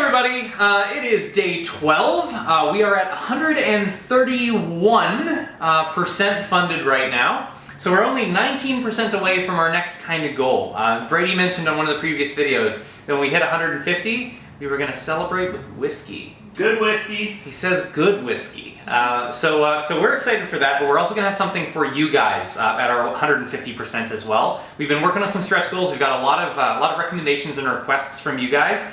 everybody, it is day 12. We are at 131% funded right now. So we're only 19% away from our next kind of goal. Brady mentioned on one of the previous videos that when we hit 150, we were going to celebrate with whiskey. Good whiskey. He says good whiskey. So we're excited for that, but we're also going to have something for you guys at our 150% as well. We've been working on some stretch goals. We've got a lot of recommendations and requests from you guys.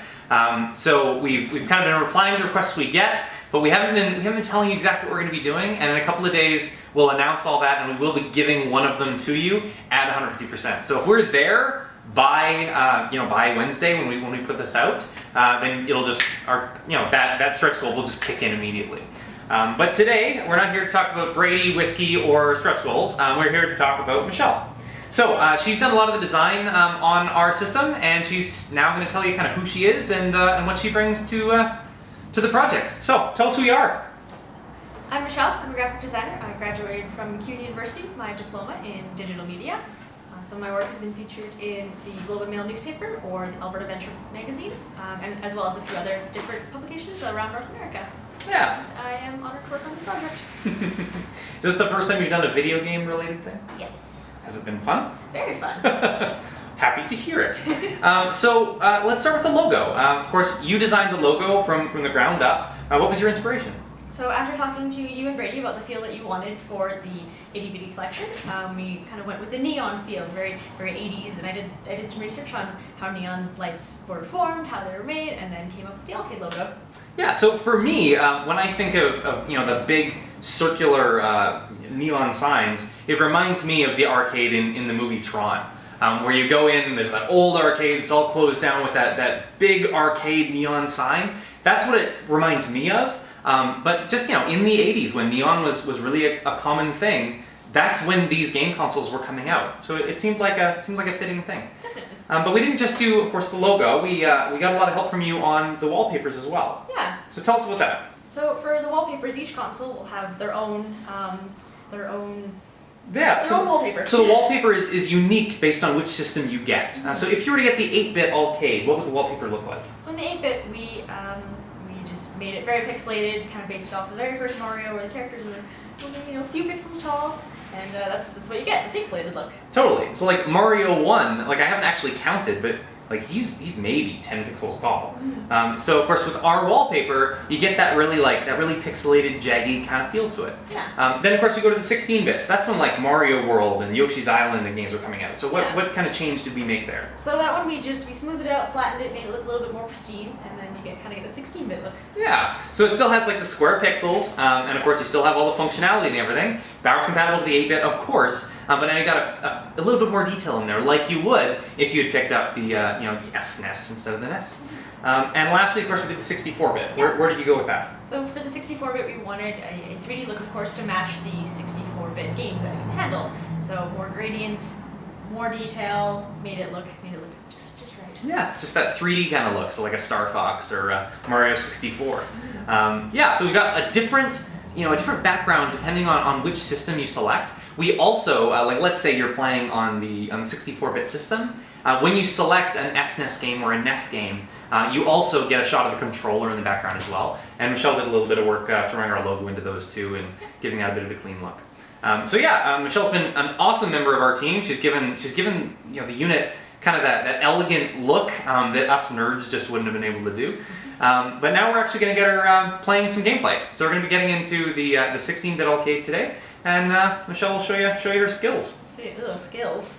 So we've kind of been replying to the requests we get, but we haven't been telling you exactly what we're going to be doing. And in a couple of days, we'll announce all that, and we will be giving one of them to you at 150%. So if we're there by Wednesday when we put this out, then it'll just that stretch goal will just kick in immediately. But today we're not here to talk about Brady, whiskey, or stretch goals. We're here to talk about Michelle. So she's done a lot of the design on our system, and she's now going to tell you kind of who she is and what she brings to the project. So tell us who you are. I'm Michelle. I'm a graphic designer. I graduated from CUNY University with my diploma in digital media. So my work has been featured in the Globe and Mail newspaper or the Alberta Venture magazine, and as well as a few other different publications around North America. Yeah. I am honored to work on this project. Is this the first time you've done a video game related thing? Yes. Has it been fun? Very fun. Happy to hear it. So let's start with the logo. Of course, you designed the logo from the ground up. What was your inspiration? So after talking to you and Brady about the feel that you wanted for the Itty Bitty collection, we kind of went with the neon feel, very 80s, and I did some research on how neon lights were formed, how they were made, and then came up with the ALLCADE logo. Yeah, so for me, when I think of the big circular neon signs, it reminds me of the arcade in the movie Tron. Where you go in and there's that old arcade, it's all closed down with that big arcade neon sign. That's what it reminds me of. But just in the 80s when neon was really a common thing, that's when these game consoles were coming out. So it seemed like a fitting thing. Definitely. But we didn't just do, of course, the logo. We got a lot of help from you on the wallpapers as well. Yeah. So tell us about that. So for the wallpapers, each console will have their own Yeah, wallpaper. So the wallpaper is unique based on which system you get. So if you were to get the 8-bit ALLCADE, what would the wallpaper look like? So in the 8-bit, we just made it very pixelated, kind of based it off the very first Mario, where the characters are a few pixels tall, and that's what you get, the pixelated look. Totally. So like Mario 1, I haven't actually counted, but he's maybe 10 pixels tall. So of course with our wallpaper, you get that really pixelated, jaggy kind of feel to it. Yeah. Then of course we go to the 16-bits. That's when like Mario World and Yoshi's Island and games were coming out. So what kind of change did we make there? So that one we smoothed it out, flattened it, made it look a little bit more pristine, and then you get the 16-bit look. Yeah. So it still has like the square pixels, and of course you still have all the functionality and everything. Backwards compatible to the 8-bit, of course. But now you got a little bit more detail in there, like you would if you had picked up the the SNES instead of the NES. And lastly, of course, we did the 64-bit. Where did you go with that? So for the 64-bit, we wanted a 3D look, of course, to match the 64-bit games that it can handle. So more gradients, more detail, made it look just right. Yeah, just that 3D kind of look, so like a Star Fox or Mario 64. Yeah, so we got a different background depending on which system you select. We also, let's say you're playing on the 64-bit system, when you select an SNES game or a NES game, you also get a shot of the controller in the background as well. And Michelle did a little bit of work throwing our logo into those too and giving that a bit of a clean look. So yeah, Michelle's been an awesome member of our team. She's given the unit kind of that elegant look that us nerds just wouldn't have been able to do. But now we're actually going to get her playing some gameplay. So we're going to be getting into the 16-bit ALLCADE today, and Michelle will show you her skills. Skills.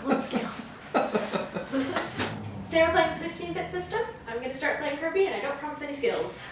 What skills? Today we're playing the 16-bit system. I'm going to start playing Kirby, and I don't promise any skills.